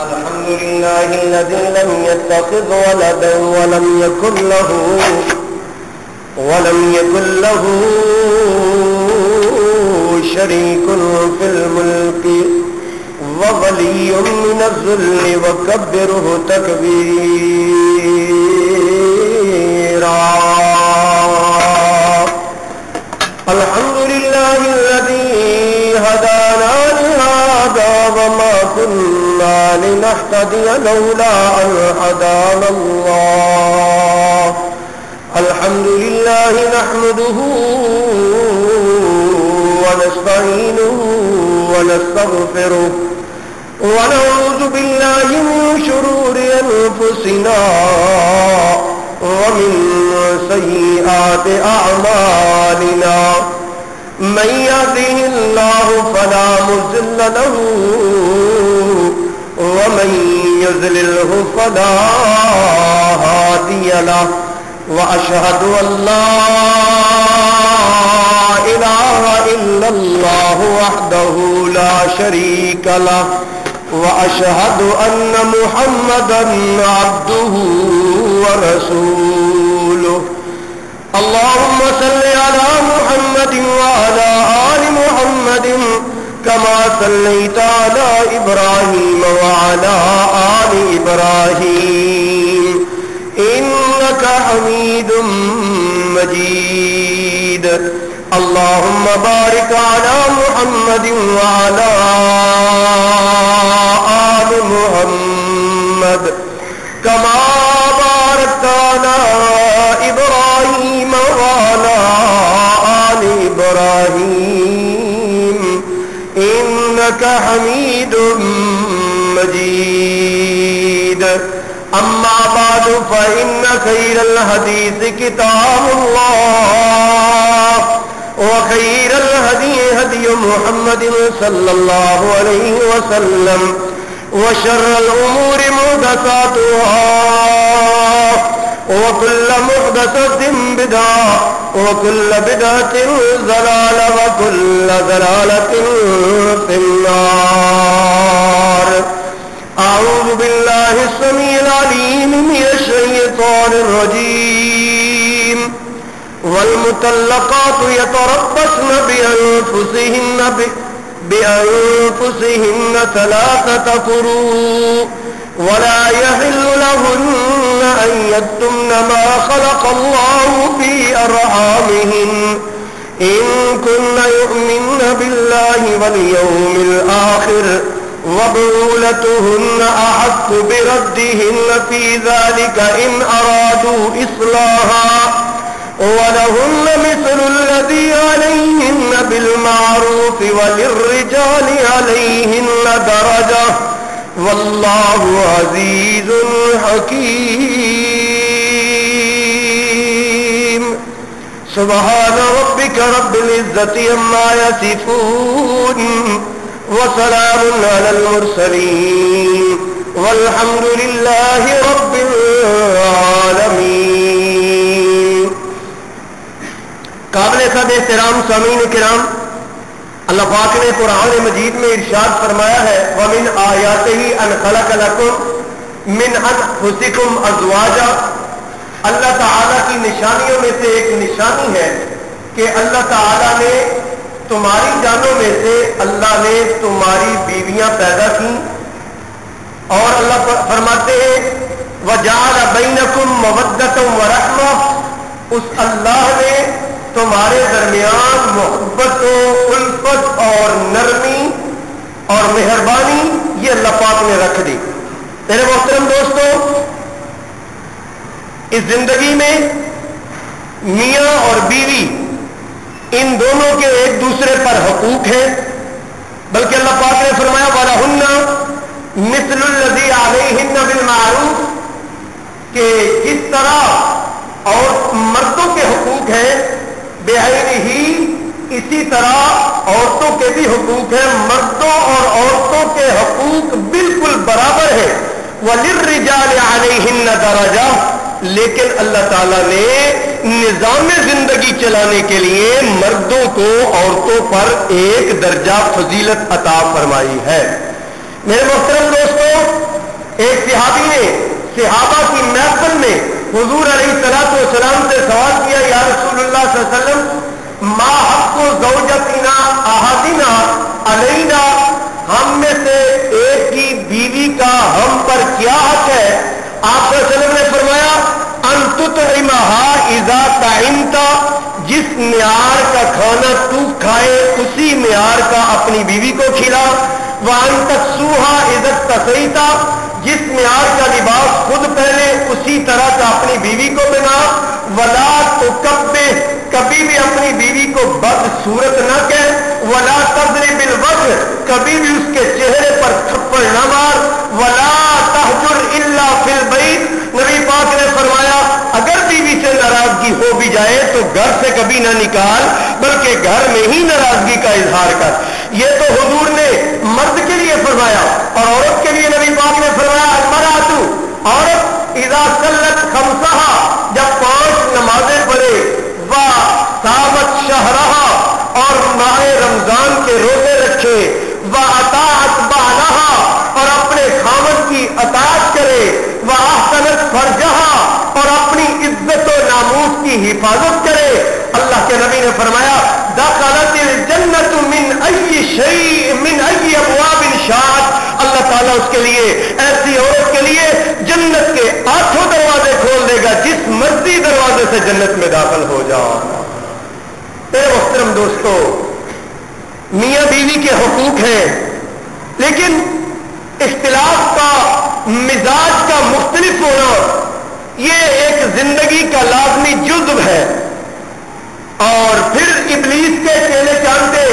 الحمد لله الذي لم يتخذ ولدا ولم يكن له شريك في الملك وولي من الذل وكبره تكبيرا. الحمد لله الذي هدانا لهذا وما كنا لنهتدي لولا أن هدانا الله. الحمد لله نحمده ونستعينه ونستغفره ونعوذ بالله من شرور أنفسنا ومن سيئات أعمالنا. من يهده الله فلا مضل له ومن يضلله فلا هادي له. وأشهد أن لا إله إلا الله وحده لا شريك له وأشهد أن محمدا عبده ورسوله. اللهم صل على محمد وعلى آل محمد كما صليت على إبراهيم وعلى آل إبراهيم إنك حميد مجيد. اللهم بارك على محمد وعلى آل محمد كما باركت على إبراهيم وعلى آل إبراهيم إنك حميد مجيد. أما بعد فإن خير الحديث كتاب الله وخير الهدي هدي محمد صلى الله عليه وسلم وشر الأمور محدثاتها وكل محدثة بدعة وكل بدعة ضلالة وكل ضلالة في النار. أعوذ بالله السميع العليم من الشيطان الرجيم. والمطلقات يتربصن بأنفسهن ثلاثة قروء ولا يحل لهن أن يكتمن ما خلق الله في أرحامهن إن كن يؤمن بالله واليوم الآخر وبعولتهن أحق بردهن في ذلك إن أرادوا إصلاحا ولهن مثل الذي عليهن بالمعروف وللرجال عليهن درجة والله عزيز حكيم. سبحان ربك رب العزة عما يصفون وسلام على المرسلين والحمد لله رب العالمين. قابل صد احترام سامعین کرام، اللہ پاک نے قرآن مجید میں ارشاد فرمایا ہے وَمِنْ آیَاتِهِ أَنْ خَلَقَ لَكُمْ مِنْ أَنْفُسِكُمْ أَزْوَاجًا. اللہ تعالیٰ کی نشانیوں میں سے ایک نشانی ہے کہ اللہ تعالیٰ نے تمہاری جانوں میں سے اللہ نے تمہاری بیویاں پیدا کی. اور اللہ فرماتے ہیں وَجَعَلَ بَيْنَكُمْ مَوَدَّةً وَرَحْمَةً. اس اللہ نے تمہارے درمیان محبت و الفت اور نرمی اور مہربانی یہ اللہ پاک نے رکھ دی. میرے محترم دوستو، اس زندگی میں میاں اور بیوی ان دونوں کے ایک دوسرے پر حقوق ہیں، بلکہ اللہ پاک نے فرمایا وَلَهُنَّ مِثْلُ الَّذِي عَلَيْهِنَّ بِالْمَعْرُوفِ کہ جس طرح اور مردوں کے حقوق ہیں بعین ہی اسی طرح عورتوں کے بھی حقوق ہیں. مردوں اور عورتوں کے حقوق بالکل برابر ہیں. وَلِلرِّجَالِ عَلَيْهِنَّ دَرَجَةٌ. لیکن اللہ تعالیٰ نے نظام زندگی چلانے کے لیے مردوں کو عورتوں پر ایک درجہ فضیلت عطا فرمائی ہے. میرے محترم دوستو، ایک صحابی نے صحابہ کی محفل میں حضور علیہ السلام سے سوال کیا، یا رسول اللہ صلی اللہ علیہ وسلم، ما حق زوجتنا احدنا علینا، ہم میں سے ایک کی بیوی کا ہم پر کیا حق ہے؟ آپ صلی اللہ علیہ وسلم نے فرمایا، ان تطعمها اذا طعمت، جس معیار کا کھانا تو کھائے اسی معیار کا اپنی بیوی کو کھلا، وان تکسوها اذا اکتسیت، جس معیار کا لباس خود پہنے اسی طرح کا اپنی بیوی کو بنا، ولا تکبہ، کبھی بھی اپنی بیوی کو بد صورت نہ کہہ، ولا تضرب الوجہ، کبھی بھی اس کے چہرے پر تھپڑ نہ مار، ولا تہجر الا فی البیت، نبی پاک نے فرمایا اگر بیوی سے ناراضگی ہو بھی جائے تو گھر سے کبھی نہ نکال، بلکہ گھر میں ہی ناراضگی کا اظہار کر۔ یہ تو حضور نے مرد کے لیے فرمایا، اور عورت کے لیے نبی پاک نے فرمایا المرأۃ، عورت اذا صلت خمسہا، جب 5 نمازیں پڑھے، وصامت شہرہا، اور ماہ رمضان کے روزے رکھے، واطاعت بعلہا، اور اپنے خاوند کی اطاعت کرے، واحسنت فرجہا، اور اپنی عزت و ناموس کی حفاظت کرے، اللہ کے نبی نے فرمایا دخلت الجنت من ای شیء من ای ابواب شاءت، اللہ تعالیٰ اس کے لیے، ایسی عورت کے لیے جنت کے 8 دروازے کھول دے گا، جس مرضی دروازے سے جنت میں داخل ہو جاؤ۔ اے محترم دوستو، میاں بیوی کے حقوق ہیں، لیکن اختلاف کا، مزاج کا مختلف ہونا یہ ایک زندگی کا لازمی جزو ہے۔ اور پھر ابلیس کے چیلے چانٹے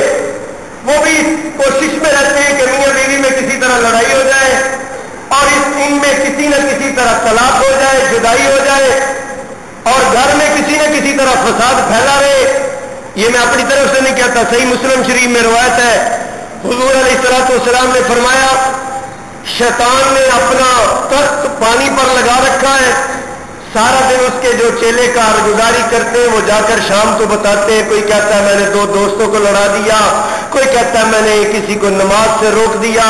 وہ بھی کوشش میں رہتے ہیں کہ میاں بیوی میں کسی طرح لڑائی ہو جائے، اور ان میں کسی نہ کسی طرح طلاق ہو جائے، جدائی ہو جائے، اور گھر میں کسی نہ کسی طرح فساد پھیلا رہے۔ یہ میں اپنی طرف سے نہیں کہتا، صحیح مسلم شریف میں روایت ہے، حضور علیہ السلام نے فرمایا شیطان نے اپنا تخت پانی پر لگا رکھا ہے، سارا دن اس کے جو چیلے کارگزاری کرتے ہیں وہ جا کر شام کو بتاتے ہیں، کوئی کہتا ہے میں نے 2 دوستوں کو لڑا دیا، کوئی کہتا ہے میں نے کسی کو نماز سے روک دیا،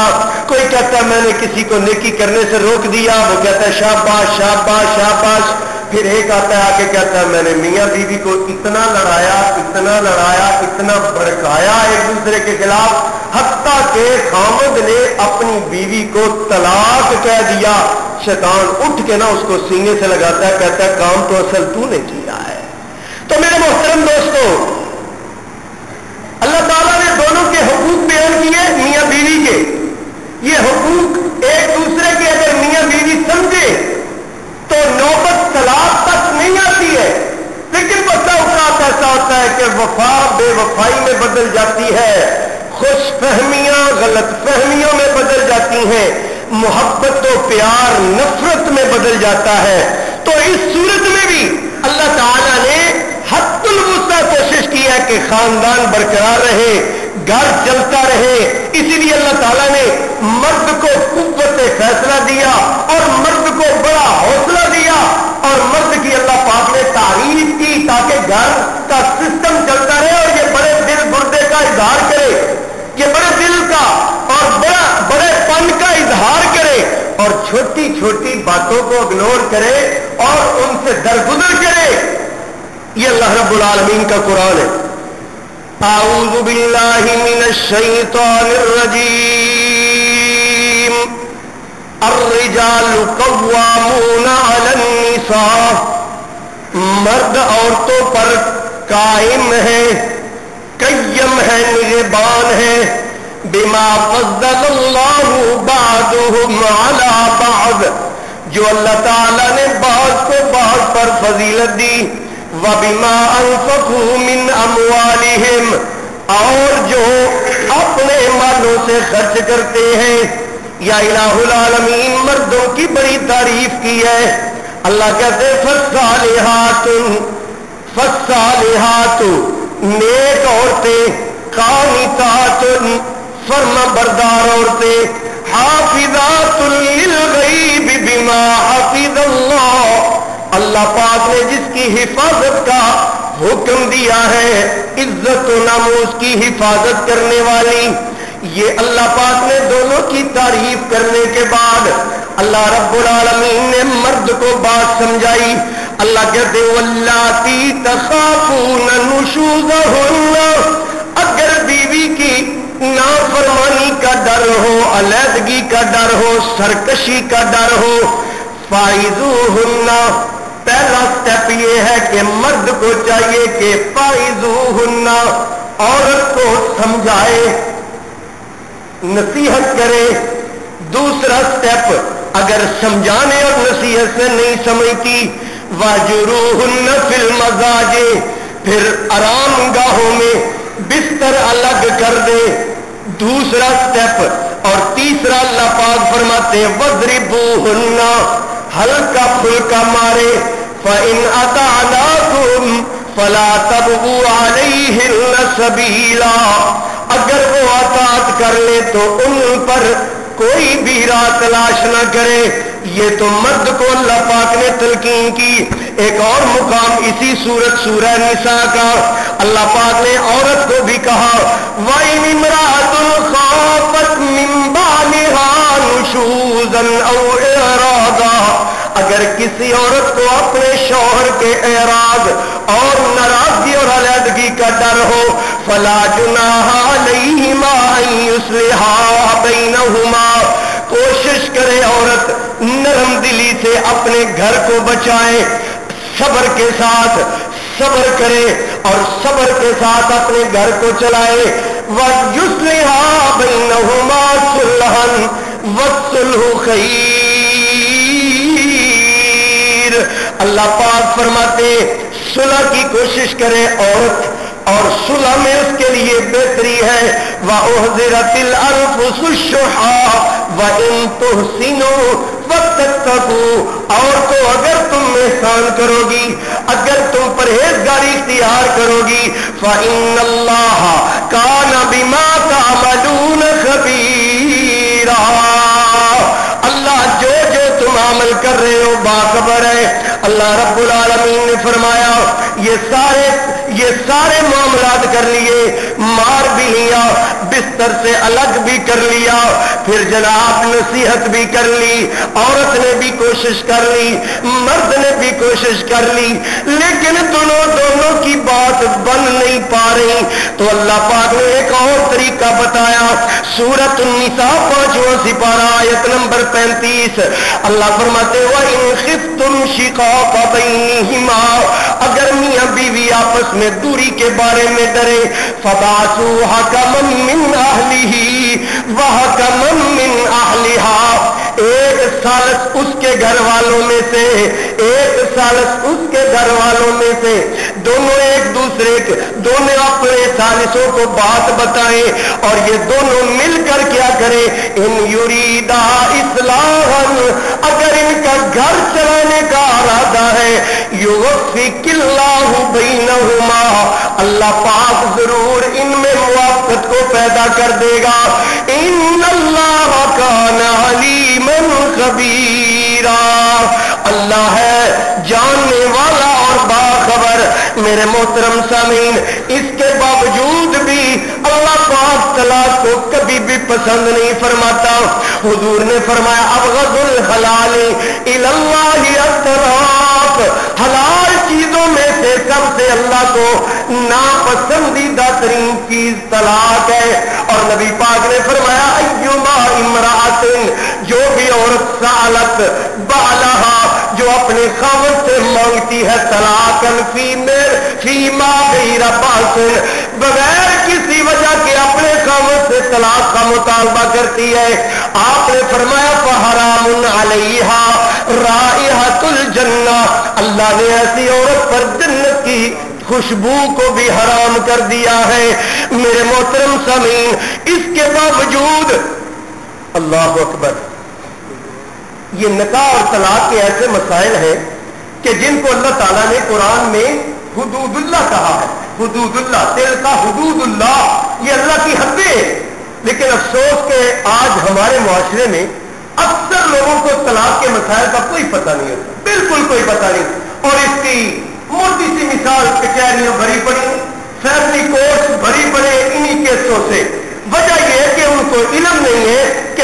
کوئی کہتا ہے میں نے کسی کو نیکی کرنے سے روک دیا، وہ کہتا ہے شاباش شاباش شاباش، پھر ایک آتا ہے آ کے کہتا ہے میں نے میاں بیوی کو اتنا لڑایا اتنا لڑایا اتنا بھڑکایا ایک دوسرے کے خلاف، حتیٰ کہ خامد نے اپنی بیوی کو طلاق کہہ دیا۔ شیطان اٹھ کے نا اس کو سینے سے لگاتا ہے، کہتا ہے کام تو اصل تو نے کیا ہے۔ تو میرے محترم دوستو، اللہ تعالیٰ نے دونوں کے حقوق بیان کیے میاں بیوی کے۔ یہ حقوق ایک دوسرے کے اگر میاں بیوی سمجھے تو نوبت طلاق تک نہیں آتی ہے، لیکن بسا اوقات ایسا ہوتا ہے کہ وفا بے وفائی میں بدل جاتی ہے، خوش فہمیاں غلط فہمیوں میں بدل جاتی ہیں، محبت و پیار نفرت میں بدل جاتا ہے۔ تو اس صورت میں بھی اللہ تعالیٰ نے حد الوسع کوشش کی ہے کہ خاندان برقرار رہے، گھر چلتا رہے، اسی لیے اللہ تعالیٰ نے مرد کو قوت فیصلہ دیا اور مرد کو بڑا حوصلہ دیا، اور مرد کی اللہ پاک نے تعریف کی تاکہ گھر کا سسٹم چلتا رہے اور یہ بڑے دل گردے کا اظہار کرے، یہ بڑے دل کا اور بڑے پن کا اظہار کرے، اور چھوٹی چھوٹی باتوں کو اگنور کرے اور ان سے درگزر کرے۔ یہ اللہ رب العالمین کا قرآن ہے۔ اعوذ باللہ من الشیطان الرجیم، الرجال قوامون علی النساء، مرد عورتوں پر قائم ہے، قیم ہے، نگہبان ہے، بما فضل اللہ بعضهم علی بعض، جو اللہ تعالیٰ نے بعض کو بعض پر فضیلت دی، وبما انفقوا من اموالہم، اور جو اپنے مالوں سے خرچ کرتے ہیں۔ یا الہ العالمین، مردوں کی بڑی تعریف کی ہے۔ اللہ کہتے ہیں فالصالحات، نیک عورتیں، قانتات، فرما بردار عورتیں، حافظات للغیب بما حفظ اللہ، اللہ پاک نے جس کی حفاظت کا حکم دیا ہے، عزت و ناموس کی حفاظت کرنے والی۔ یہ اللہ پاک نے دونوں کی تعریف کرنے کے بعد اللہ رب العالمین نے مرد کو بات سمجھائی. اللہ کہتے واللاتی تخافون نشوزہن، اگر بیوی کی نافرمانی کا ڈر ہو، علیحدگی کا ڈر ہو، سرکشی کا ڈر ہو، فائزوہن، پہلا سٹیپ یہ ہے کہ مرد کو چاہیے کہ فائزوہن، عورت کو سمجھائے، نصیحت کرے. دوسرا سٹیپ اگر سمجھانے اور نصیحت سے نہیں سمجھتی، واجروہن فی المضاج، پھر آرام گاہوں میں بستر الگ کر دے. دوسرا سٹیپ. اور تیسرا اللہ پاک فرماتے وَضْرِبُوهُنَّ، ہلکا پھلکا مارے. فَإِنْ أَطَعْنَاكُمْ فَلَا تَبْغُوا عَلَيْهِنَّ سَبِيلًا، اگر وہ اطاعت کر لے تو ان پر کوئی بھی راہ تلاش نہ کرے. یہ تو مرد کو اللہ پاک نے تلقین کی. ایک اور مقام اسی سورت سورہ نساء کا اللہ پاک نے عورت کو بھی کہا وَإِنِ امْرَأَةٌ خَافَتْ مِنْ بَعْلِهَا نُشُوزًا أَوْ إِعْرَاضًا، اگر کسی عورت کو اپنے شوہر کے اعراض اور ناراضگی اور علیحدگی کا ڈر ہو، فَلَا جُنَاحَ عَلَيْهِمَا أَن يُصْلِحَا بَيْنَهُمَا، کوشش کرے عورت نرم دلی سے اپنے گھر کو بچائے، صبر کے ساتھ صبر کرے اور صبر کے ساتھ اپنے گھر کو چلائے. وَيُصْلِحَا بَيْنَهُمَا صُلْحًا وَالصُّلْحُ خَيْرٌ. اللہ پاک فرماتے صلح کی کوشش کرے عورت، اور صلح میں اس کے لیے بہتری ہے. وَأُحْضِرَتِ الْأَنفُسُ الشُّحَّ وَإِن تُحْسِنُوا وَتَتَّقُوا، اور تو اگر تم احسان کرو گی، اگر تم پرہیزگاری اختیار کرو گی، فَإِنَّ اللَّهَ كَانَ بِمَا تَعْمَلُونَ خَبِيرًا، اللہ جو جو تم عمل کر رہے ہو باخبر ہے. اللہ رب العالمین نے فرمایا یہ سارے معاملات کر لیے، مار بھی لیا، بستر سے الگ بھی کر لیا، پھر جناب نصیحت بھی کر لی، عورت نے بھی کوشش کر لی، مرد نے بھی کوشش کر لی، لیکن دونوں کی بات بن نہیں پا رہی. تو اللہ پاک نے ایک اور طریقہ بتایا. سورۃ النساء 5واں سپارہ آیت نمبر 35 اللہ فرماتے وَإِنْ خِفْتُمْ شِقَاقَ بَيْنِهِمَا، اگر میاں بیوی آپس میں دوری کے بارے میں ڈرے، فَبَعْثُوا حَكَمًا مِّنْ أَهْلِهِ وَحَكَمًا مِّنْ أَهْلِهَا، ایک ثالث اس کے گھر والوں میں سے، ایک ثالث اس کے گھر والوں میں سے، دونوں ایک دوسرے کے، دونوں اپنے ثالثوں کو بات بتائیں اور یہ دونوں مل کر کیا کریں. ان یریدا اصلاحا، اگر ان کا گھر چلانے کا ارادہ ہے، یوفق اللہ بینہما، اللہ پاک ضرور ان میں موافقت کو پیدا کر دے گا. ان اللہ کان علیما خبیرا، اللہ ہے جاننے والا اور باخبر. میرے محترم سامعین، اس کے باوجود بھی اللہ پاک طلاق کو کبھی بھی پسند نہیں فرماتا. حضور نے فرمایا ابغض الحلال الی اللہ الطلاق، حلال چیزوں میں سے سب سے اللہ کو ناپسندیدہ ترین چیز طلاق ہے. اور نبی پاک نے فرمایا ایما امرأۃ، جو بھی عورت سالت بالہا، جو اپنے خاوند سے مانگتی ہے طلاقاً فیما غیر باس، بغیر کسی وجہ کے اپنے خاوند سے طلاق کا مطالبہ کرتی ہے، آپ نے فرمایا فحرام علیہا رائحۃ الجنہ، اللہ نے ایسی عورت پر جنت کی خوشبو کو بھی حرام کر دیا ہے. میرے محترم سامعین، اس کے باوجود اللہ اکبر، یہ نکاح اور طلاق کے ایسے مسائل ہیں کہ جن کو اللہ تعالیٰ نے قرآن میں حدود اللہ کہا ہے. حدود اللہ، تلک حدود اللہ، یہ اللہ کی حدیں ہیں. لیکن افسوس کہ آج ہمارے معاشرے میں اکثر لوگوں کو طلاق کے مسائل کا کوئی پتہ نہیں ہوتا، بالکل کوئی پتہ نہیں. اور اس کی موٹی سی مثال کچہریاں بھری پڑی، فیملی کورٹس بھری پڑے انہی کیسوں سے. وجہ یہ ہے کہ ان کو علم نہیں ہے کہ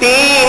3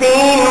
3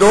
2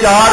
4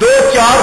2-4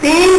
3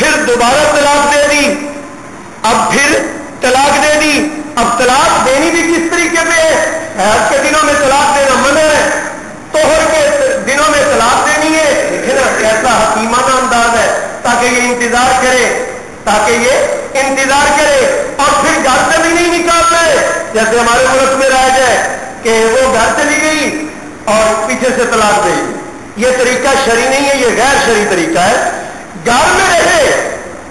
پھر دوبارہ طلاق دے دی، اب پھر طلاق دے دی، اب طلاق دینی بھی کس طریقے پہ ہے؟ حیض کے دنوں میں طلاق دینا منع ہے، طہر کے دنوں میں طلاق دینی ہے۔ دیکھیں نا کیسا حکیمانہ انداز ہے، تاکہ یہ انتظار کرے، اور پھر گھر سے بھی نہیں نکالنا ہے۔ جیسے ہمارے ملک میں رائج ہے کہ وہ گھر چلی گئی اور پیچھے سے طلاق دے گی، یہ طریقہ شرعی نہیں ہے، یہ غیر شرعی طریقہ ہے۔ گھر میں رہے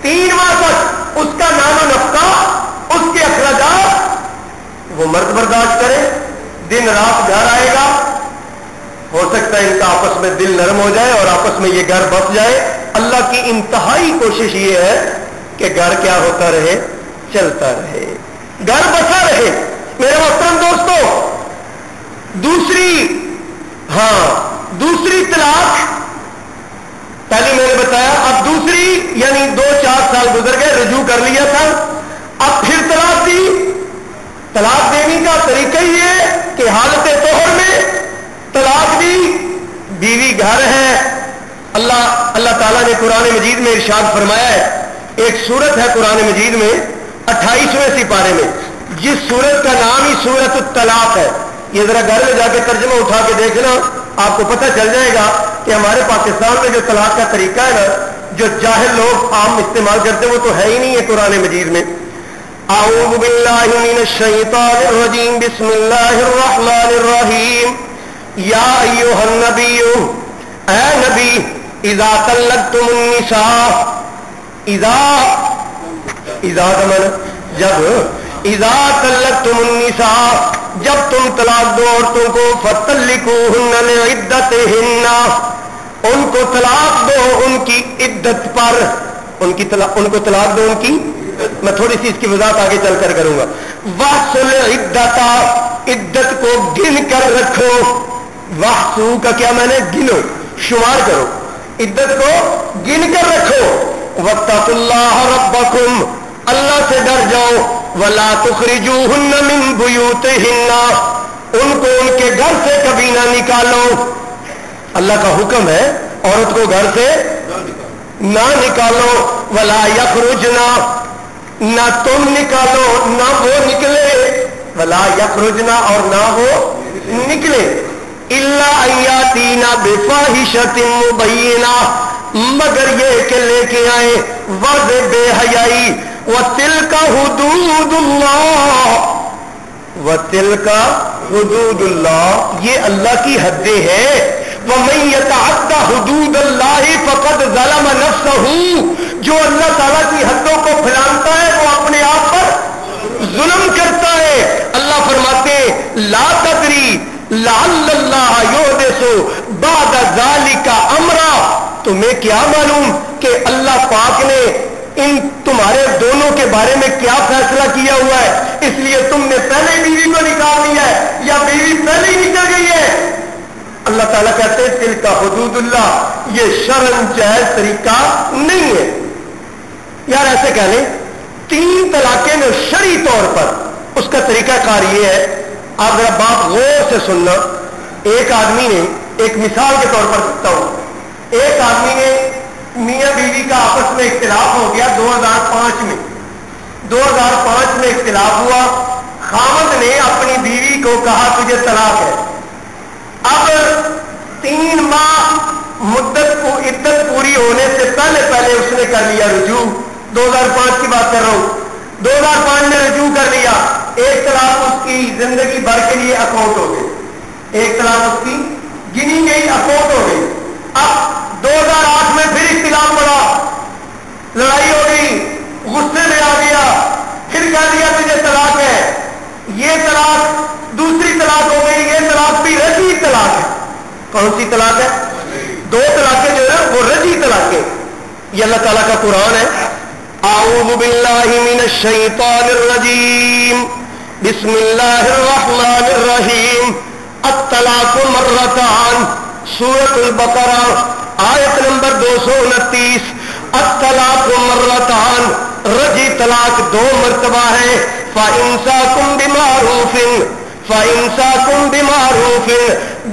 3 ماہ تک، اس کا نام و نفقہ، اس کے اخراجات وہ مرد برداشت کرے، دن رات گھر آئے گا، ہو سکتا ہے ان کا آپس میں دل نرم ہو جائے اور آپس میں یہ گھر بس جائے۔ اللہ کی انتہائی کوشش یہ ہے کہ گھر کیا ہوتا رہے، چلتا رہے، گھر بسا رہے۔ میرے محترم دوستو، دوسری طلاق پہلی میں نے بتایا، اب دوسری یعنی 2-4 سال گزر گئے، رجوع کر لیا تھا، اب پھر طلاق دی۔ طلاق دینے کا طریقہ یہ ہے کہ حالت طہر میں طلاق دی، بیوی گھر ہے۔ اللہ تعالیٰ نے قرآن مجید میں ارشاد فرمایا ہے، ایک سورت ہے قرآن مجید میں 28ویں سپارے میں، جس سورت کا نام ہی سورت الطلاق ہے۔ یہ ذرا گھر میں جا کے ترجمہ اٹھا کے دیکھنا، آپ کو پتہ چل جائے گا کہ ہمارے پاکستان میں جو طلاق کا طریقہ ہے نا، جو جاہل لوگ عام استعمال کرتے ہیں، وہ تو ہے ہی نہیں ہے قرآن مجید میں۔ اعوذ باللہ من الشیطان الرجیم، بسم اللہ الرحمن الرحیم، یا ایھا النبی، اے نبی، اذا طلقتم النساء، اذا طلقتم النساء، جب تم طلاق دو عورتوں کو، فطلقوہن لعدتہن، ان کو طلاق دو ان کی عدت پر، ان کو طلاق دو ان کی، میں تھوڑی سی اس کی وضاحت آگے چل کر کروں گا۔ وَاحْصُوا الْعِدَّةَ، عدت کو گن کر رکھو۔ وَاحْصُوا کا کیا میں نے گنو، شمار کرو، عدت کو گن کر رکھو۔ وَاتَّقُوا اللَّهَ رَبَّكُمْ، اللہ سے ڈر جاؤ۔ وَلَا تُخْرِجُوهُنَّ مِن بُيُوتِهِنَّ، ان کو ان کے گھر سے کبھی نہ نکالو۔ اللہ کا حکم ہے عورت کو گھر سے نہ نکالو۔ وَلَا يَخْرُجْنَ، نہ تم نکالو نہ وہ نکلے، وَلَا يَخْرُجْنَ اور نہ وہ نکلے، إِلَّا أَن يَأْتِينَ بِفَاحِشَةٍ مُبَيِّنَةٍ، مگر یہ کہ لے کے آئے واضح بے حیائی۔ وَتِلْكَ حُدُودُ اللَّهِ، وَتِلْكَ حُدُودُ اللَّهِ، یہ اللہ کی حدیں ہیں۔ وَمَن يَتَعَدَّ حُدُودَ اللَّهِ فَقَدْ ظَلَمَ نَفْسَهُ، جو اللہ تعالیٰ کی حدوں کو پھیلانتا ہے وہ اپنے آپ پر ظلم کرتا ہے۔ اللہ فرماتے ہیں لا تدری لعل اللہ یحدث بعد ذلک امرا، تمہیں کیا معلوم کہ اللہ پاک نے ان تمہارے دونوں کے بارے میں کیا فیصلہ کیا ہوا ہے، اس لیے تم نے پہلے بیوی کو نکال لیا ہے یا بیوی پہلے ہی نکل گئی ہے۔ اللہ تعالیٰ کہتے ہیں تلک حدود اللہ، یہ شرعاً جائز طریقہ نہیں ہے۔ یار ایسے کہہ لیں 3 طلاقیں جو شرعی طور پر اس کا طریقہ کار یہ ہے، آپ ذرا بات غور سے سننا۔ ایک آدمی نے، ایک مثال کے طور پر سکتا ہوں، ایک آدمی نے میاں بیوی کا آپس میں اختلاف ہو گیا 2005 میں اختلاف ہوا، خاوند نے اپنی بیوی کو کہا تجھے طلاق ہے۔ اب 3 ماہ عدت پوری ہونے سے پہلے اس نے کر لیا رجوع، 2005 کی بات کر رہا ہوں، 2005 میں رجوع کر لیا، ایک طلاق اس کی زندگی بھر کے لیے اکاؤنٹ ہو گئی، ایک طلاق اس کی گنی گئی اکاؤنٹ ہو گئی۔ اب 2008 میں پھر اختلاف پڑا، لڑائی ہو گئی، غصے میں آ گیا، پھر کہہ دیا تجھے طلاق ہے، یہ طلاق دوسری طلاق ہو گئی، یہ طلاق بھی رجعی طلاق ہے۔ کون سی طلاق ہے؟ 2 طلاقیں جو ہے وہ رجعی طلاقیں۔ یہ اللہ تعالیٰ کا قرآن ہے۔ اعوذ باللہ من الشیطان الرجیم، بسم اللہ الرحمن الرحیم، الطلاق مرتان، سورۃ البقرہ آیت نمبر 229۔ الطلاق مرتان، رجعی طلاق 2 مرتبہ ہے۔ فَإِمْسَاكٌ بِمَعْرُوفٍ،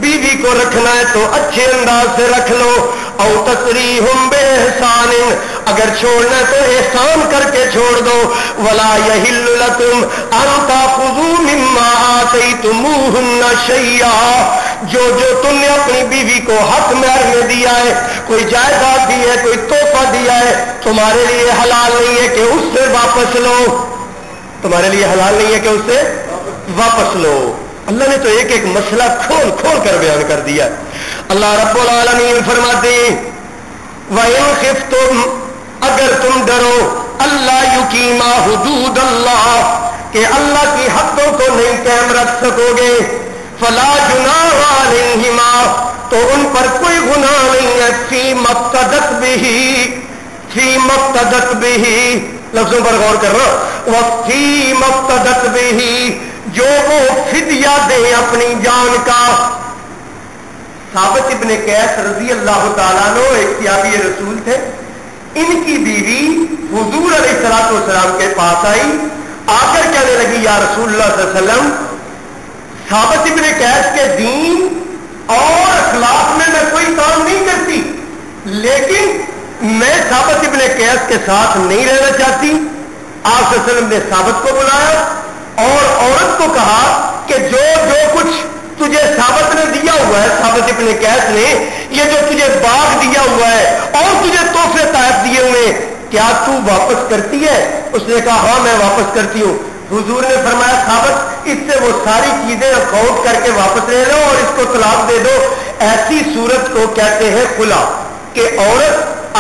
بیوی کو رکھنا ہے تو اچھے انداز سے رکھ لو، او تسریحٌ بِإِحْسَانٍ، اگر چھوڑنا تو احسان کر کے چھوڑ دو. ولا یحل لکم ان تاخذوا مما آتیتموہن شیئا. جو تم نے اپنی بیوی کو حق مہر میں دیا ہے, کوئی جائیداد دی ہے, کوئی تحفہ دیا ہے, تمہارے لیے حلال نہیں ہے کہ اس سے واپس لو. تمہارے لیے حلال نہیں ہے کہ اس سے واپس لو. اللہ نے تو ایک ایک مسئلہ کھول کھول کر بیان کر دیا. اللہ رب العالمین فرماتے ہیں وَإِنْ خِفْتُمْ, اگر تم ڈرو اللہ یقیما حدود اللہ, کہ اللہ کی حدوں کو نہیں قائم رکھ سکو گے, فلا جناح علیہما, تو ان پر کوئی گناہ نہیں ہے, فیما افتدت بہ, لفظوں پر غور کرنا, وَفِيمَا افتدت بہ, جو وہ فدیہ دیں اپنی جان کا. ثابت ابن قیس رضی اللہ تعالیٰ عنہ ایک صحابی رسول تھے. ان کی بیوی حضور علیہ الصلوۃ والسلام کے پاس آئی, آ کر کہنے لگی یا رسول اللہ صلی اللہ علیہ وسلم, ثابت ابن قیس کے دین اور اخلاق میں کوئی کام نہیں کرتی, لیکن میں ثابت ابن قیس کے ساتھ نہیں رہنا چاہتی. آپ صلی اللہ علیہ وسلم نے ثابت کو بلایا اور عورت کو کہا کہ جو کچھ تجھے ثابت نے دیا ہوا ہے, ثابت ابن قیس نے یہ جو تجھے باغ دیا ہوا ہے اور تجھے تحفے تحائف دیے ہوئے, کیا تو واپس کرتی ہے؟ اس نے کہا ہاں میں واپس کرتی ہوں. حضور نے فرمایا ثابت اس سے وہ ساری چیزیں اکاؤنٹ کر کے واپس لے لو اور اس کو طلاق دے دو. ایسی صورت کو کہتے ہیں خلا, کہ عورت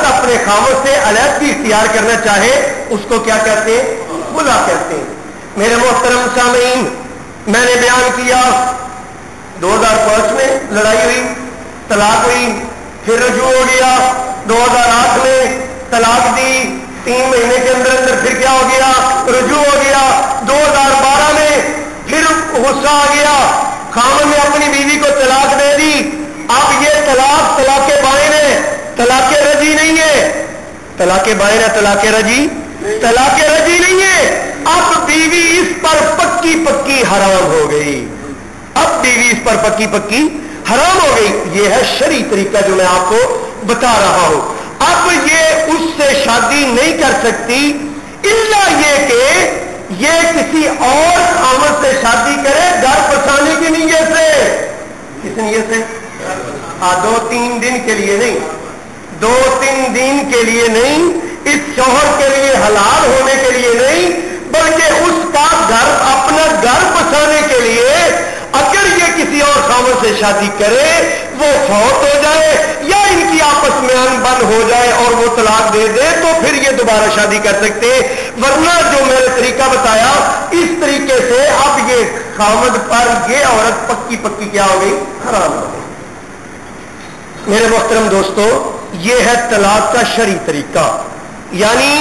اپنے خامد سے علیحدگی اختیار کرنا چاہے, اس کو کیا کہتے ہیں؟ خلا کہتے ہیں. میرے محترم سامعین, میں نے بیان کیا 2005 میں لڑائی ہوئی, طلاق ہوئی, پھر رجوع ہو گیا, 2008 میں طلاق دی, 3 مہینے کے اندر پھر کیا ہو گیا؟ رجوع ہو گیا. 2012 میں پھر غصہ آ گیا, خامن نے اپنی بیوی کو طلاق دے دی. اب یہ طلاق بائن ہے, طلاق رجی نہیں ہے. طلاق بائن ہے, طلاق رجی نہیں ہے. اب بیوی اس پر پکی حرام ہو گئی. اب بیوی اس پر پکی حرام ہو گئی. یہ ہے شرعی طریقہ جو میں آپ کو بتا رہا ہوں. اب یہ اس سے شادی نہیں کر سکتی الا یہ کہ یہ کسی اور خامد سے شادی کرے گھر بسانے کی نیت سے. کس نیت سے؟ 2-3 دن کے لیے نہیں, 2-3 دن کے لیے نہیں, اس شوہر کے لیے حلال ہونے کے لیے نہیں, بلکہ اس کا گھر, اپنا گھر بسانے کے لیے. اگر یہ کسی اور خامد سے شادی کرے, وہ فوت ہو جائے یا ان کی آپس میں ان بن ہو جائے اور وہ طلاق دے دے, تو پھر یہ دوبارہ شادی کر سکتے. ورنہ جو میں نے طریقہ بتایا اس طریقے سے اب یہ خامد پر یہ عورت پکی کیا ہو گئی؟ حرام ہو گئی. میرے محترم دوستو, یہ ہے طلاق کا شرعی طریقہ. یعنی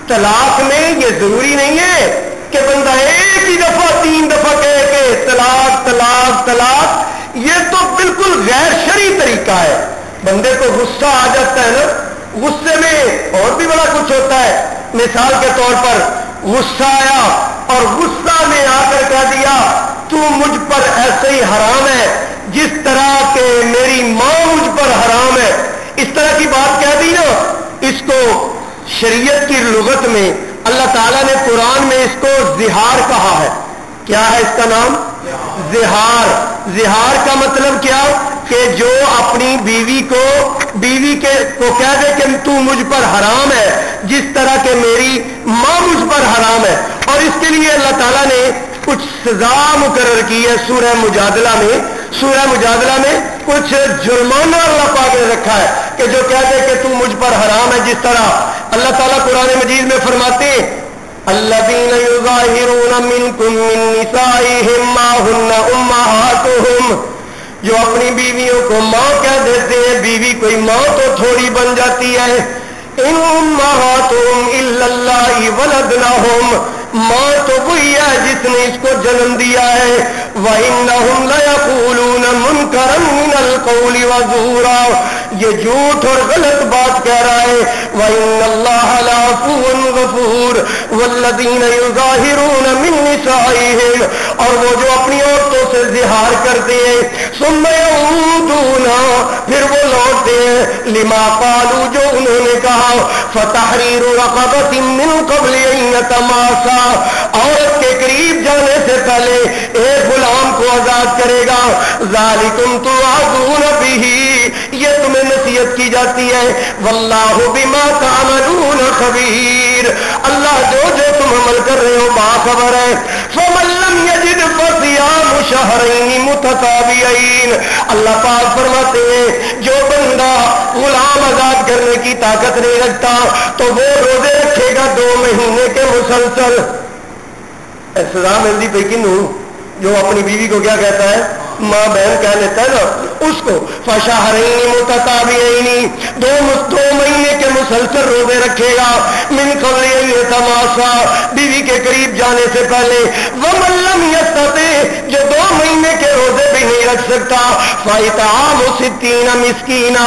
طلاق میں یہ ضروری نہیں ہے کہ بندہ ایک ہی دفعہ 3 دفعہ کہے کہ طلاق طلاق طلاق. یہ تو بالکل غیر شرعی طریقہ ہے. بندے کو غصہ آ جاتا ہے نا, غصے میں اور بھی بڑا کچھ ہوتا ہے. مثال کے طور پر غصہ آیا اور غصہ نے آ کر کہہ دیا تو مجھ پر ایسے ہی حرام ہے جس طرح کہ میری ماں مجھ پر حرام ہے. اس طرح کی بات کہہ دی نا, اس کو شریعت کی لغت میں اللہ تعالیٰ نے قرآن میں اس کو زہار کہا ہے. کیا ہے اس کا نام؟ زہار. زہار کا مطلب کیا؟ کہ جو اپنی بیوی کو کہہ دے کہ تو مجھ پر حرام ہے جس طرح کہ میری ماں مجھ پر حرام ہے. اور اس کے لیے اللہ تعالیٰ نے کچھ سزا مقرر کی ہے. سورہ مجادلہ میں کچھ جرمانہ اللہ پاک نے رکھا ہے کہ جو کہہ دے کہ تو مجھ پر حرام ہے. جس طرح اللہ تعالیٰ قرآن مجید میں فرماتے ہیں الذین یظاہرون منکم من نسائہم ما ہن امہاتہم, جو اپنی بیویوں کو ماں کہہ دیتے ہیں. بیوی کوئی ماں تو تھوڑی بن جاتی ہے. ان امہاتہم الا اللہ ولدنہم, ماں تو وہی ہے جس نے اس کو جنم دیا ہے. وَإِنَّهُمْ لَيَقُولُونَ مُنْكَرًا مِنَ الْقَوْلِ وَزُورًا, یہ جھوٹ اور غلط بات کہہ رہا ہے. وَإِنَّ اللَّهَ لَعَفُوٌّ غَفُورٌ وَالَّذِينَ يُظَاهِرُونَ مِن نِّسَائِهِمْ, اور وہ جو اپنی عورتوں سے زہار کرتے ہیں ثُمَّ يَعُودُونَ, پھر وہ لوٹتے ہیں لِمَا قَالُوا, جو انہوں نے کہا فتحریر رقبۃ من قبل ان یتماسا، عورت کے قریب جانے سے پہلے ایک غلام کو آزاد کرے گا. ذالکم توعظون بہ، یہ تمہیں نصیحت کی جاتی ہے. واللہ بما تعملون خبیر، اللہ جو تم عمل کر رہے ہو باخبر ہے. فمن لم یجد فصیام شہرین متتابعین، اللہ پاک فرماتے ہیں جو بندہ غلام آزاد کرنے کی طاقت نہیں رکھتا تو وہ روزے رکھے گا 2 مہینے کے مسلسل. سزا ملتی پہ کنوں جو اپنی بیوی کو کیا کہتا ہے، ماں بہن کہہ لیتا ہے نا اس کو. فشہرین متتابعین، 2 مہینے کے مسلسل روزے رکھے گا. من قبل ان یتماسا، بیوی کے قریب جانے سے پہلے. ومن لم یستطع، جو 2 مہینے کے روزے بھی نہیں رکھ سکتا، فاطعام 60 مسکینا،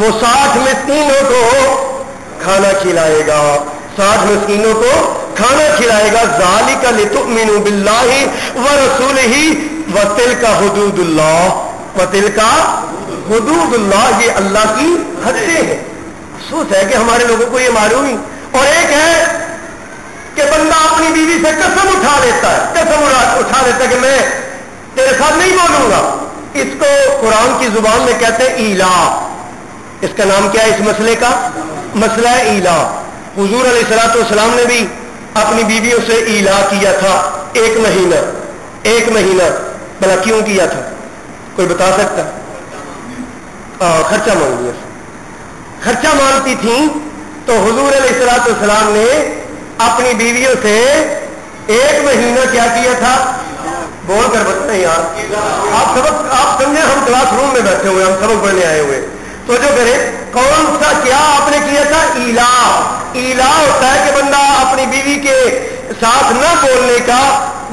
وہ 60 مسکینوں کو کھانا کھلائے گا. 60 مسکینوں کو کھانا کھلائے گا. ذالک لتؤمنوا باللہ ورسولہ وتلک حدود اللہ، وتلک حدود اللہ، یہ اللہ کی حدیں ہیں. افسوس ہے کہ ہمارے لوگوں کو یہ معلوم ہی. اور ایک ہے کہ بندہ اپنی بیوی سے قسم اٹھا لیتا ہے، قسم اٹھا لیتا ہے کہ میں تیرے ساتھ نہیں بولوں گا. اس کو قرآن کی زبان میں کہتے ہیں ایلا. اس کا نام کیا ہے اس مسئلے کا؟ مسئلہ ایلا. حضور علیہ الصلوۃ والسلام نے بھی اپنی بیویوں سے ایلا کیا تھا 1 مہینہ. 1 مہینہ. بھلا کیوں کیا تھا؟ کوئی بتا سکتا؟ خرچہ مانگ لیا. خرچہ مانگتی تھیں تو حضور علیہ الصلوۃ والسلام نے اپنی بیویوں سے 1 مہینہ کیا کیا تھا؟ بول کر بتائیں یار. آپ سمجھیں ہم کلاس روم میں بیٹھے ہوئے، ہم سبق پڑھنے آئے ہوئے. تو جو کرے کون سا کیا آپ نے کیا تھا؟ ایلا. ایلا ہوتا ہے کہ بندہ اپنی بیوی کے ساتھ نہ بولنے کا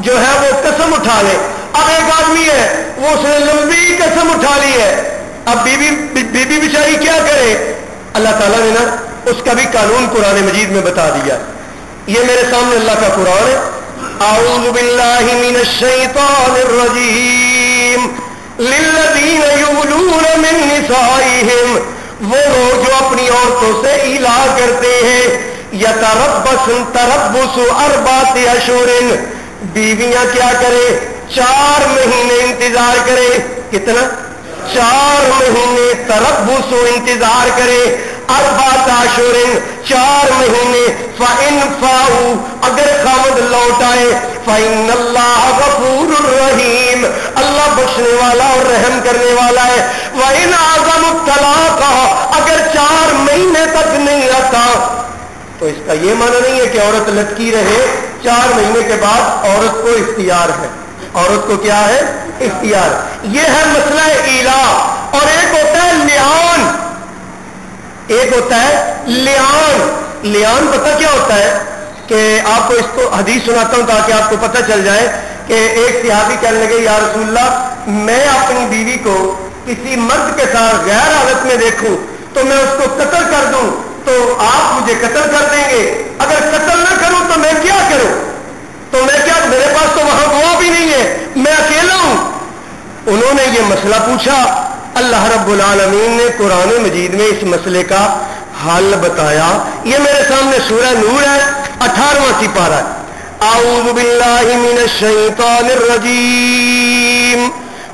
جو ہے وہ قسم اٹھا لے. اب ایک آدمی ہے وہ اس نے لمبی قسم اٹھا لی ہے. اب بیوی بیچاری کیا کرے؟ اللہ تعالیٰ نے نا اس کا بھی قانون قرآن مجید میں بتا دیا. یہ میرے سامنے اللہ کا قرآن ہے. اعوذ باللہ من الشیطان الرجیم للذین یؤلون من نسائہم، وہ لوگ جو اپنی عورتوں سے ایلا کرتے ہیں. یتربصن تربص 4 اشہر، بیویاں کیا کرے؟ 4 مہینے انتظار کرے. کتنا؟ 4 مہینے. تربص انتظار کرے. 4 اشہر 4 مہینے. فإن فاؤوا، اگر خاوند لوٹ آئے، فإن اللہ غفور الرحیم، اللہ بخشنے والا اور رحم کرنے والا ہے. وإن عزموا الطلاق، اگر 4 مہینے تک نہیں آتا تو اس کا یہ معنی نہیں ہے کہ عورت لٹکی رہے. 4 مہینے کے بعد عورت کو اختیار ہے. عورت کو کیا ہے؟ اختیار. یہ ہے مسئلہ ایلا. اور ایک ہوتا ہے لیان. ایک ہوتا ہے لیان. لیان پتہ کیا ہوتا ہے؟ کہ آپ کو اس کو حدیث سناتا ہوں تاکہ آپ کو پتہ چل جائے کہ ایک صحابی کہنے لگے یا رسول اللہ، میں اپنی بیوی کو کسی مرد کے ساتھ غیر حالت میں دیکھوں تو میں اس کو قتل کر دوں تو آپ مجھے قتل کر دیں گے. اگر قتل نہ کروں تو میں کیا کروں؟ تو میں کیا، میرے پاس تو وہاں گواہ بھی نہیں ہے، میں اکیلا ہوں. انہوں نے یہ مسئلہ پوچھا. اللہ رب العالمین نے قرآن مجید میں اس مسئلے کا حل بتایا. یہ میرے سامنے سورہ نور ہے، 18واں سپارہ ہے. اعوذ باللہ من الشیطان الرجیم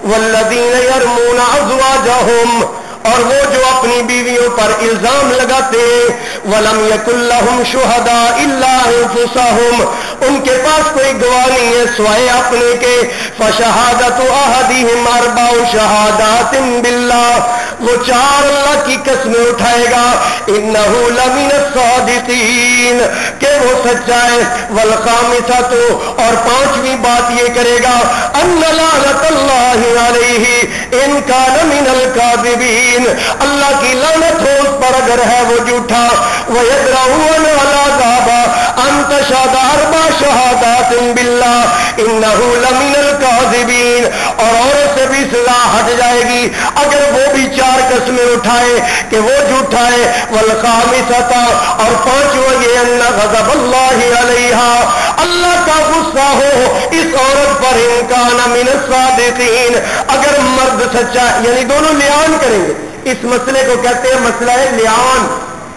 والذین یرمون ازواجہم، اور وہ جو اپنی بیویوں پر الزام لگاتے ہیں، وَلَمْ يَكُنْ لَهُمْ شُهَدَاء إِلَّا أَنفُسَهُمْ، ان کے پاس کوئی گواہ نہیں ہے سوائے اپنے کے. فَشَهَادَةُ أَحَدِهِمْ 4 شَهَادَاتٍ بِاللَّهِ، وہ 4 اللہ کی قسمیں اٹھائے گا. إِنَّهُ لَمِنَ الصَّادِقِينَ، کہ وہ سچا ہے. وَالْخَامِسَةُ، اور 5ویں بات یہ کرے گا، أَنَّ لَعْنَةَ اللَّهِ عَلَيْهِ إِنْ كَانَ مِنَ الْكَاذِبِينَ، اللہ کی لعنت ہو اس پر اگر ہے وہ جھوٹا. وَيَدْرَؤُونَ الْعَذَابَ أَن تَشْهَدَ 4 شَهَادَاتٍ بِاللَّهِ إِنَّهُ لَمِنَ الْكَاذِبِينَ، اور عورت سے بھی سزا ہٹ جائے گی اگر وہ بھی 4 قسمیں اٹھائے کہ وہ جھوٹا ہے. وَالْخَامِسَةَ، اور 5واں یہ أَنَّ غَضَبَ اللَّهِ عَلَيْهَا، اللہ کا غصہ ہو اس عورت پر. إِن كَانَ مِنَ الصَّادِقِينَ، اگر مرد سچا، یعنی دونوں لیان کریں گے. اس مسئلے کو کہتے ہیں مسئلہ لیان.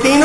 3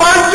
5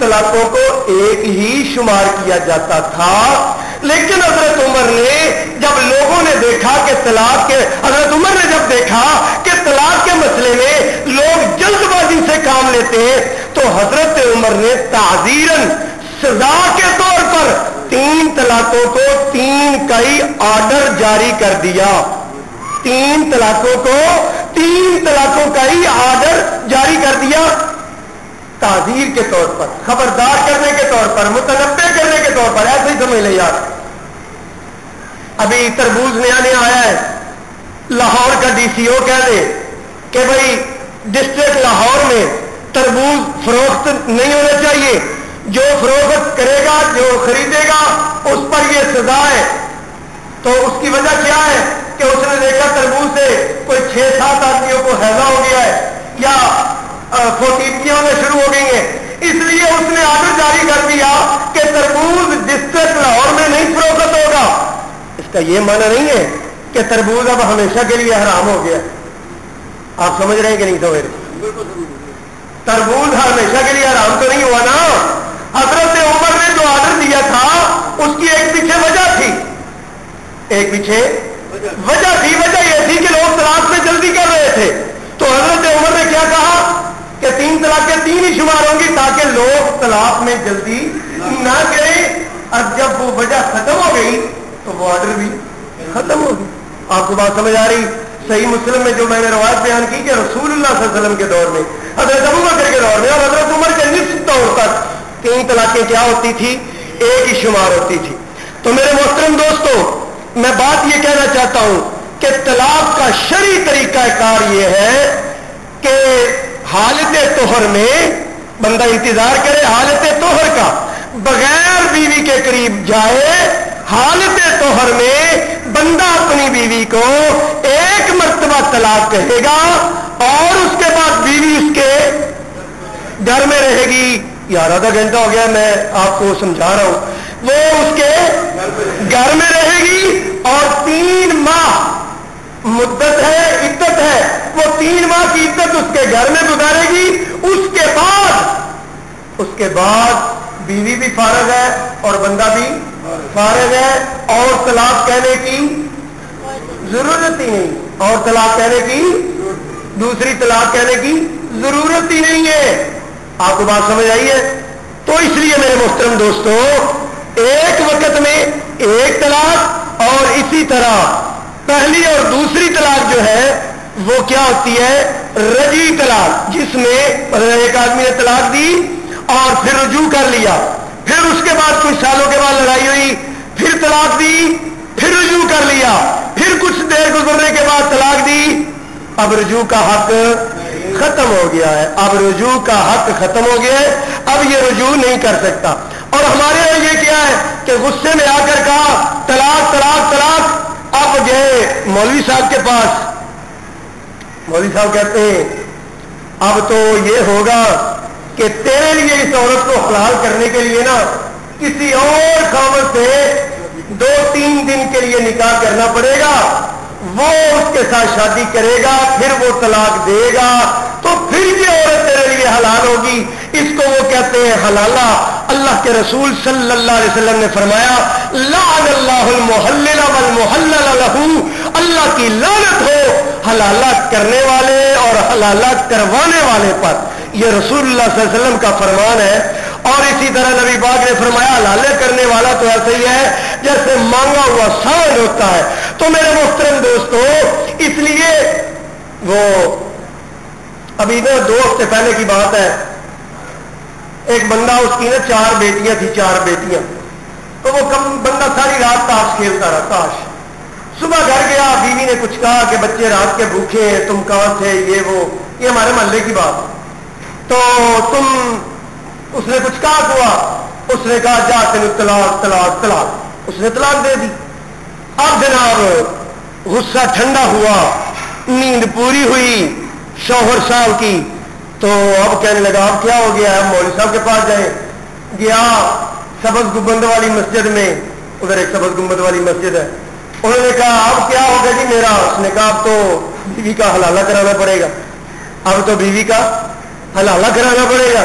طلاقوں کو ایک ہی شمار کیا جاتا تھا، لیکن حضرت عمر نے جب لوگوں نے دیکھا کہ حضرت عمر نے جب دیکھا کہ طلاق کے مسئلے میں لوگ جلد بازی سے کام لیتے ہیں، تو حضرت عمر نے تعزیراً سزا کے طور پر 3 طلاقوں کو 3 کا ہی آرڈر جاری کر دیا۔ 3 طلاقوں کو 3 طلاقوں کا ہی آرڈر جاری کر دیا، تعزیر کے طور پر، خبردار کرنے کے طور پر، متنبہ کرنے کے طور پر۔ ایسے ہی سمجھ لیں یار، ابھی تربوز نیا نیا آیا ہے، لاہور کا ڈی سی او کہہ دے کہ بھائی ڈسٹرکٹ لاہور میں تربوز فروخت نہیں ہونا چاہیے، جو فروخت کرے گا، جو خریدے گا، اس پر یہ سزا ہے۔ تو اس کی وجہ کیا ہے کہ اس نے دیکھا تربوز سے کوئی 6-7 آدمیوں کو ہیضہ ہو گیا ہے یا فوتیتیاں ہونا شروع ہو گئی ہیں، اس لیے اس نے آرڈر جاری کر دیا کہ تربوز ڈسٹرکٹ لاہور میں نہیں فروخت ہوگا۔ اس کا یہ معنی نہیں ہے کہ تربوز اب ہمیشہ کے لیے حرام ہو گیا۔ آپ سمجھ رہے ہیں کہ نہیں سمجھ رہے؟ تربوز ہمیشہ کے لیے حرام تو نہیں ہوا نا۔ حضرت عمر نے جو آرڈر دیا تھا اس کی ایک پیچھے وجہ تھی، ایک پیچھے وجہ تھی۔ وجہ یہ تھی کہ لوگ طلاق میں جلدی کر رہے تھے، تو حضرت عمر نے کیا کہا کہ 3 طلاقیں 3 ہی شمار ہوں گی تاکہ لوگ طلاق میں جلدی نہ کریں۔ اب جب وہ وجہ ختم ہو گئی تو وہ آرڈر بھی ختم ہو گئی۔ آپ کو بات سمجھ آ رہی؟ صحیح مسلم میں جو میں نے روایت بیان کی کہ رسول اللہ صلی اللہ علیہ وسلم کے دور میں، حضرت ابوبکر کے دور میں اور حضرت عمر کے نصف دور تک 3 طلاقیں کیا ہوتی تھی؟ ایک ہی شمار ہوتی تھی۔ تو میرے محترم دوستو، میں بات یہ کہنا چاہتا ہوں کہ طلاق کا شرعی طریقہ کار یہ ہے کہ حالت طہر میں بندہ انتظار کرے، حالت طہر کا بغیر بیوی کے قریب جائے۔ حالت طہر میں بندہ اپنی بیوی کو 1 مرتبہ طلاق کہے گا اور اس کے بعد بیوی اس کے گھر میں رہے گی۔ یار آدھا گھنٹہ ہو گیا، میں آپ کو سمجھا رہا ہوں۔ وہ اس کے گھر میں رہے گی اور 3 ماہ مدت ہے، عدت ہے، وہ 3 ماہ کی عدت اس کے گھر میں گزارے گی۔ اس کے بعد بیوی بھی فارغ ہے اور بندہ بھی فارغ ہے، اور طلاق کہنے کی ضرورت ہی نہیں، اور طلاق کہنے کی، دوسری طلاق کہنے کی ضرورت ہی نہیں ہے۔ آپ کو بات سمجھ آئی ہے؟ تو اس لیے میرے محترم دوستو، ایک وقت میں 1 طلاق، اور اسی طرح پہلی اور دوسری طلاق جو ہے وہ کیا ہوتی ہے؟ رجعی طلاق، جس میں ایک آدمی نے طلاق دی اور پھر رجوع کر لیا، پھر اس کے بعد کچھ سالوں کے بعد لڑائی ہوئی، پھر طلاق دی، پھر رجوع کر لیا، پھر کچھ دیر گزرنے کے بعد طلاق دی۔ اب رجوع کا حق ختم ہو گیا ہے، اب رجوع کا حق ختم ہو گیا ہے، اب یہ رجوع نہیں کر سکتا۔ اور ہمارے یہاں یہ کیا ہے کہ غصے میں آ کر کہا طلاق طلاق طلاق۔ اب گئے مولوی صاحب کے پاس، مولوی صاحب کہتے ہیں اب تو یہ ہوگا کہ تیرے لیے اس عورت کو حلال کرنے کے لیے نا کسی اور خاوند سے 2-3 دن کے لیے نکاح کرنا پڑے گا، وہ اس کے ساتھ شادی کرے گا، پھر وہ طلاق دے گا، تو پھر یہ عورت تیرے لیے حلال ہوگی۔ اس کو وہ کہتے ہیں حلالہ۔ اللہ کے رسول صلی اللہ علیہ وسلم نے فرمایا لعن اللہ المحلل والمحلل لہ، اللہ کی لعنت ہو حلالہ کرنے والے اور حلالہ کروانے والے پر۔ یہ رسول اللہ صلی اللہ علیہ وسلم کا فرمان ہے۔ اور اسی طرح نبی پاک نے فرمایا حلالہ کرنے والا تو ایسا ہی ہے جیسے مانگا ہوا سانڈ ہوتا ہے۔ تو میرے محترم دوستو، اس لیے وہ ابھی نا 2 ہفتے پہلے کی بات ہے، ایک بندہ، اس کی نا 4 بیٹیاں تھی، 4 بیٹیاں، تو وہ بندہ ساری رات تاش کھیلتا رہا، تاش۔ صبح گھر گیا، بیوی نے کچھ کہا کہ بچے رات کے بھوکے ہیں، تم کہاں تھے، یہ وہ، یہ ہمارے محلے کی بات، تو اس نے کچھ کہا ہوا، اس نے کہا جا تین طلاق طلاق طلاق، اس نے طلاق دے دی۔ اب جناب غصہ ٹھنڈا ہوا، نیند پوری ہوئی شوہر صاحب کی، تو اب کہنے لگا اب کیا ہو گیا ہے، مولوی صاحب کے پاس جائیں۔ گیا سبز گنبد والی مسجد میں، ادھر ایک سبز گنبد والی مسجد ہے، انہوں نے کہا اب کیا ہوگا جی میرا؟ اس نے کہا اب تو بیوی کا حلالہ کرانا پڑے گا، اب تو بیوی کا حلالہ کرانا پڑے گا۔